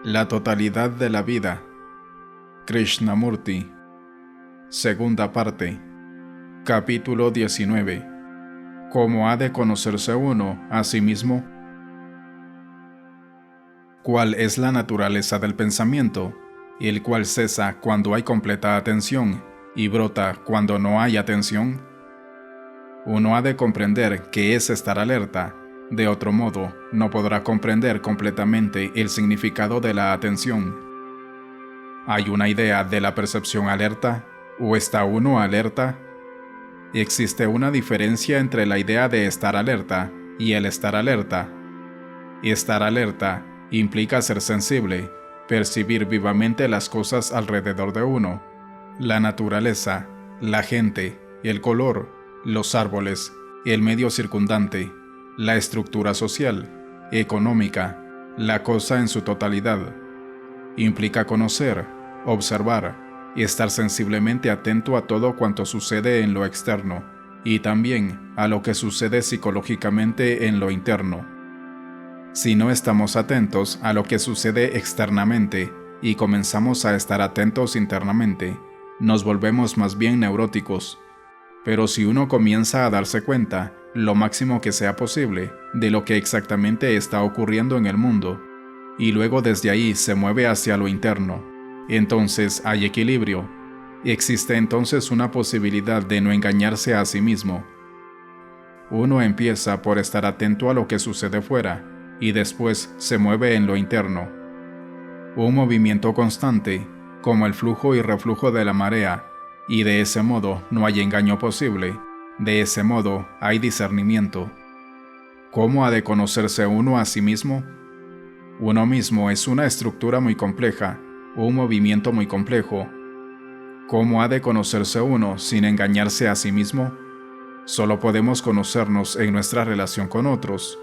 La totalidad de la vida. Krishnamurti. Segunda parte. Capítulo 19. ¿Cómo ha de conocerse uno a sí mismo? ¿Cuál es la naturaleza del pensamiento, el cual cesa cuando hay completa atención y brota cuando no hay atención? Uno ha de comprender qué es estar alerta. De otro modo, no podrá comprender completamente el significado de la atención. ¿Hay una idea de la percepción alerta? ¿O está uno alerta? Existe una diferencia entre la idea de estar alerta y el estar alerta. Estar alerta implica ser sensible, percibir vivamente las cosas alrededor de uno, la naturaleza, la gente, el color, los árboles, el medio circundante, la estructura social, económica, la cosa en su totalidad. Implica conocer, observar, y estar sensiblemente atento a todo cuanto sucede en lo externo, y también a lo que sucede psicológicamente en lo interno. Si no estamos atentos a lo que sucede externamente y comenzamos a estar atentos internamente, nos volvemos más bien neuróticos. Pero si uno comienza a darse cuenta, lo máximo que sea posible, de lo que exactamente está ocurriendo en el mundo, y luego desde ahí se mueve hacia lo interno, entonces hay equilibrio. Existe entonces una posibilidad de no engañarse a sí mismo. Uno empieza por estar atento a lo que sucede fuera, y después se mueve en lo interno. Un movimiento constante, como el flujo y reflujo de la marea, y de ese modo no hay engaño posible, de ese modo hay discernimiento. ¿Cómo ha de conocerse uno a sí mismo? Uno mismo es una estructura muy compleja, un movimiento muy complejo. ¿Cómo ha de conocerse uno sin engañarse a sí mismo? Solo podemos conocernos en nuestra relación con otros.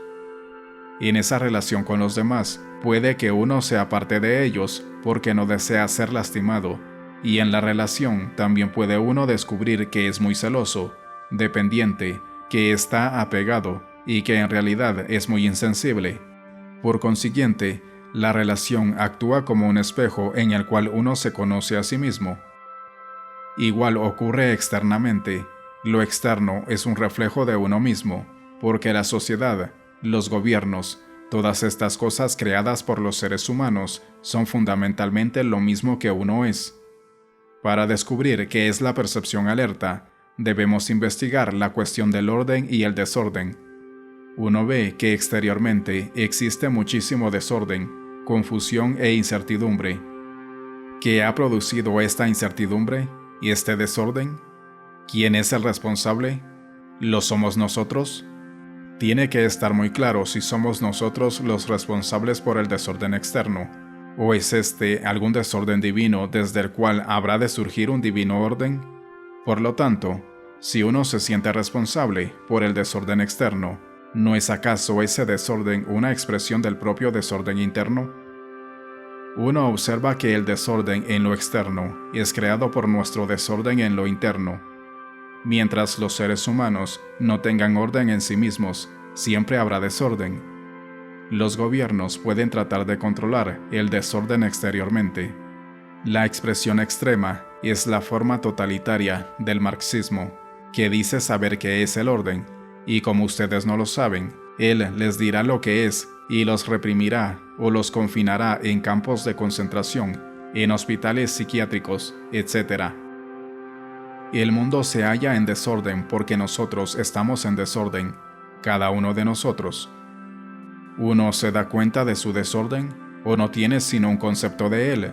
En esa relación con los demás, puede que uno sea parte de ellos porque no desea ser lastimado, y en la relación también puede uno descubrir que es muy celoso, dependiente, que está apegado y que en realidad es muy insensible. Por consiguiente, la relación actúa como un espejo en el cual uno se conoce a sí mismo. Igual ocurre externamente. Lo externo es un reflejo de uno mismo, porque la sociedad, los gobiernos, todas estas cosas creadas por los seres humanos son fundamentalmente lo mismo que uno es. Para descubrir qué es la percepción alerta, debemos investigar la cuestión del orden y el desorden. Uno ve que exteriormente existe muchísimo desorden, confusión e incertidumbre. ¿Qué ha producido esta incertidumbre y este desorden? ¿Quién es el responsable? ¿Lo somos nosotros? Tiene que estar muy claro si somos nosotros los responsables por el desorden externo, o es este algún desorden divino desde el cual habrá de surgir un divino orden. Por lo tanto, si uno se siente responsable por el desorden externo, ¿no es acaso ese desorden una expresión del propio desorden interno? Uno observa que el desorden en lo externo es creado por nuestro desorden en lo interno. Mientras los seres humanos no tengan orden en sí mismos, siempre habrá desorden. Los gobiernos pueden tratar de controlar el desorden exteriormente. La expresión extrema es la forma totalitaria del marxismo, que dice saber qué es el orden, y como ustedes no lo saben, él les dirá lo que es y los reprimirá o los confinará en campos de concentración, en hospitales psiquiátricos, etc. El mundo se halla en desorden porque nosotros estamos en desorden, cada uno de nosotros. ¿Uno se da cuenta de su desorden o no tiene sino un concepto de él?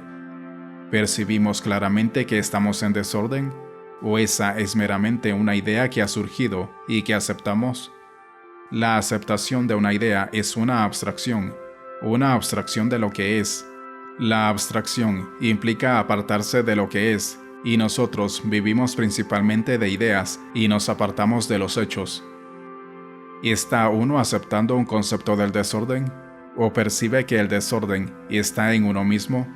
¿Percibimos claramente que estamos en desorden o esa es meramente una idea que ha surgido y que aceptamos? La aceptación de una idea es una abstracción de lo que es. La abstracción implica apartarse de lo que es, y nosotros vivimos principalmente de ideas y nos apartamos de los hechos. ¿Está uno aceptando un concepto del desorden? ¿O percibe que el desorden está en uno mismo?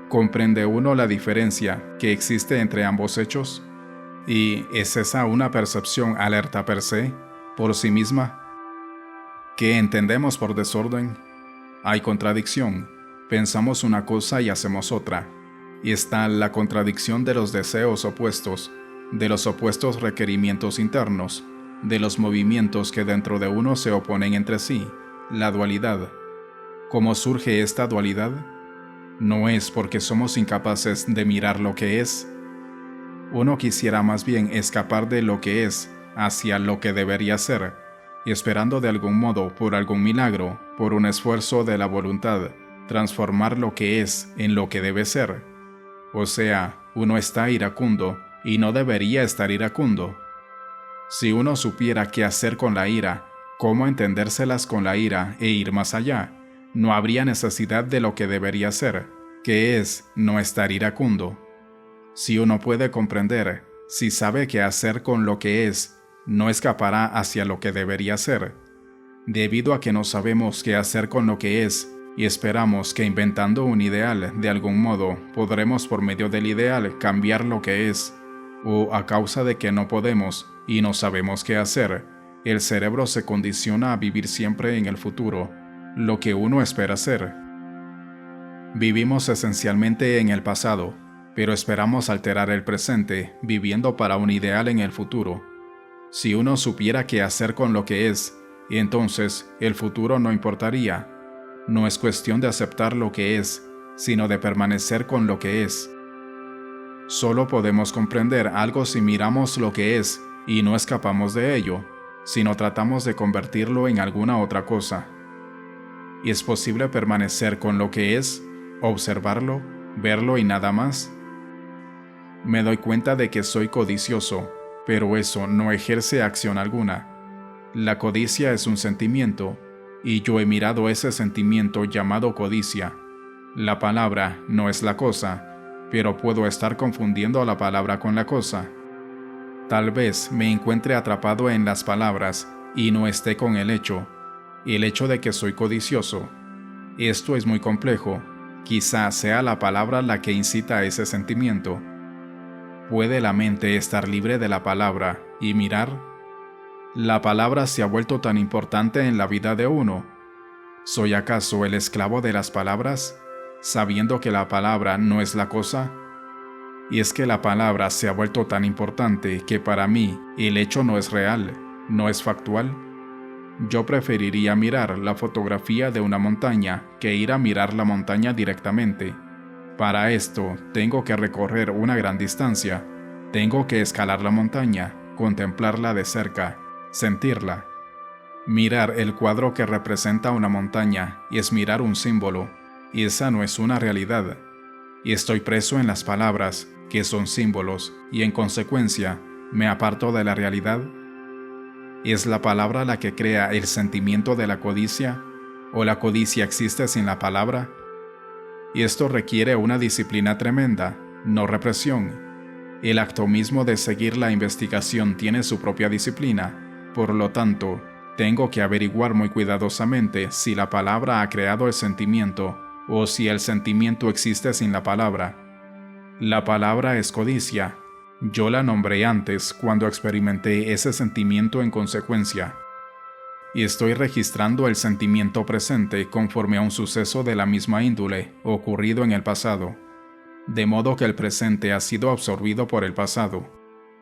¿Comprende uno la diferencia que existe entre ambos hechos? ¿Y es esa una percepción alerta per se, por sí misma? ¿Qué entendemos por desorden? Hay contradicción. Pensamos una cosa y hacemos otra. Y está la contradicción de los deseos opuestos, de los opuestos requerimientos internos, de los movimientos que dentro de uno se oponen entre sí, la dualidad. ¿Cómo surge esta dualidad? No es porque somos incapaces de mirar lo que es. Uno quisiera más bien escapar de lo que es hacia lo que debería ser, y esperando de algún modo, por algún milagro, por un esfuerzo de la voluntad, transformar lo que es en lo que debe ser. O sea, uno está iracundo y no debería estar iracundo. Si uno supiera qué hacer con la ira, cómo entendérselas con la ira e ir más allá, no habría necesidad de lo que debería ser, que es no estar iracundo. Si uno puede comprender, si sabe qué hacer con lo que es, no escapará hacia lo que debería ser. Debido a que no sabemos qué hacer con lo que es, y esperamos que inventando un ideal de algún modo podremos por medio del ideal cambiar lo que es, o a causa de que no podemos y no sabemos qué hacer, el cerebro se condiciona a vivir siempre en el futuro, lo que uno espera ser. Vivimos esencialmente en el pasado, pero esperamos alterar el presente viviendo para un ideal en el futuro. Si uno supiera qué hacer con lo que es, entonces el futuro no importaría. No es cuestión de aceptar lo que es, sino de permanecer con lo que es. Solo podemos comprender algo si miramos lo que es y no escapamos de ello, sino tratamos de convertirlo en alguna otra cosa. ¿Y es posible permanecer con lo que es, observarlo, verlo y nada más? Me doy cuenta de que soy codicioso, pero eso no ejerce acción alguna. La codicia es un sentimiento, y yo he mirado ese sentimiento llamado codicia. La palabra no es la cosa, pero puedo estar confundiendo la palabra con la cosa. Tal vez me encuentre atrapado en las palabras y no esté con el hecho de que soy codicioso. Esto es muy complejo, quizá sea la palabra la que incita a ese sentimiento. ¿Puede la mente estar libre de la palabra y mirar? ¿La palabra se ha vuelto tan importante en la vida de uno? ¿Soy acaso el esclavo de las palabras, sabiendo que la palabra no es la cosa? Y es que la palabra se ha vuelto tan importante que para mí el hecho no es real, no es factual. Yo preferiría mirar la fotografía de una montaña que ir a mirar la montaña directamente. Para esto tengo que recorrer una gran distancia, tengo que escalar la montaña, contemplarla de cerca, sentirla. Mirar el cuadro que representa una montaña es mirar un símbolo, y esa no es una realidad. Y estoy preso en las palabras, que son símbolos, y en consecuencia me aparto de la realidad. ¿Es la palabra la que crea el sentimiento de la codicia, o la codicia existe sin la palabra? Y esto requiere una disciplina tremenda, no represión. El acto mismo de seguir la investigación tiene su propia disciplina, por lo tanto, tengo que averiguar muy cuidadosamente si la palabra ha creado el sentimiento o si el sentimiento existe sin la palabra. La palabra es codicia. Yo la nombré antes cuando experimenté ese sentimiento en consecuencia. Y estoy registrando el sentimiento presente conforme a un suceso de la misma índole ocurrido en el pasado. De modo que el presente ha sido absorbido por el pasado.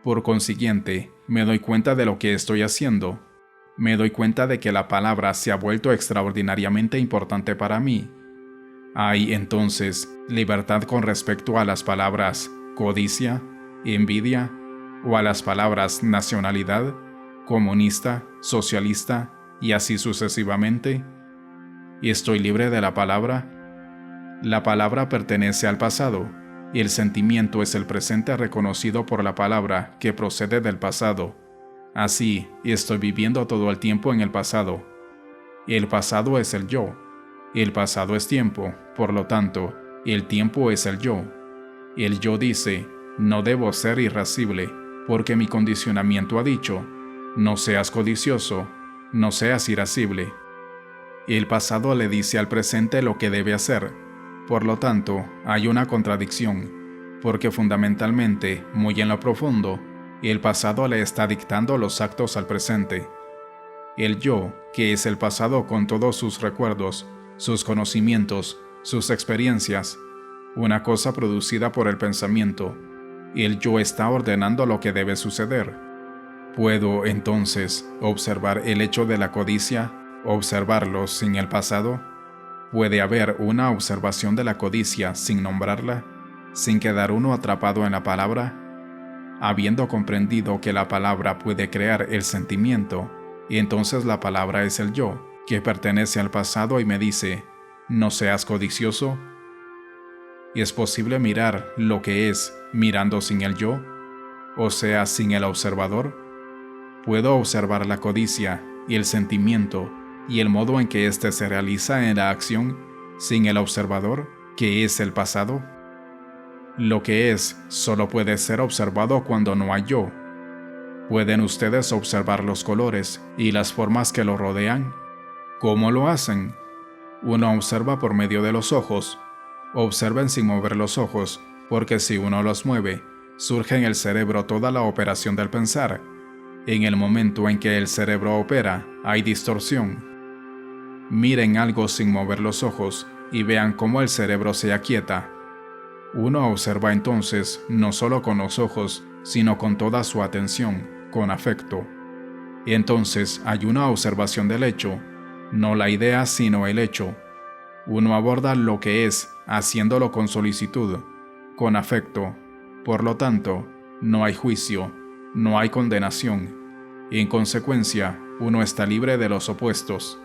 Por consiguiente, me doy cuenta de lo que estoy haciendo. Me doy cuenta de que la palabra se ha vuelto extraordinariamente importante para mí. ¿Hay entonces libertad con respecto a las palabras codicia, envidia, o a las palabras nacionalidad, comunista, socialista, y así sucesivamente? ¿Y estoy libre de la palabra? La palabra pertenece al pasado, y el sentimiento es el presente reconocido por la palabra que procede del pasado. Así, estoy viviendo todo el tiempo en el pasado. El pasado es el yo. El pasado es tiempo, por lo tanto, el tiempo es el yo. El yo dice, no debo ser irascible, porque mi condicionamiento ha dicho, no seas codicioso, no seas irascible. El pasado le dice al presente lo que debe hacer. Por lo tanto, hay una contradicción, porque fundamentalmente, muy en lo profundo, el pasado le está dictando los actos al presente. El yo, que es el pasado con todos sus recuerdos, sus conocimientos, sus experiencias, una cosa producida por el pensamiento, y el yo está ordenando lo que debe suceder. ¿Puedo, entonces, observar el hecho de la codicia, observarlo sin el pasado? ¿Puede haber una observación de la codicia sin nombrarla, sin quedar uno atrapado en la palabra? Habiendo comprendido que la palabra puede crear el sentimiento, y entonces la palabra es el yo, que pertenece al pasado y me dice, no seas codicioso. ¿Y es posible mirar lo que es mirando sin el yo? O sea, sin el observador. ¿Puedo observar la codicia y el sentimiento y el modo en que éste se realiza en la acción sin el observador, que es el pasado? Lo que es solo puede ser observado cuando no hay yo. ¿Pueden ustedes observar los colores y las formas que lo rodean? ¿Cómo lo hacen? Uno observa por medio de los ojos. Observen sin mover los ojos, porque si uno los mueve, surge en el cerebro toda la operación del pensar. En el momento en que el cerebro opera, hay distorsión. Miren algo sin mover los ojos y vean cómo el cerebro se aquieta. Uno observa entonces no solo con los ojos, sino con toda su atención, con afecto. Y entonces hay una observación del hecho, no la idea sino el hecho. Uno aborda lo que es, haciéndolo con solicitud, con afecto. Por lo tanto, no hay juicio, no hay condenación. Y en consecuencia, uno está libre de los opuestos.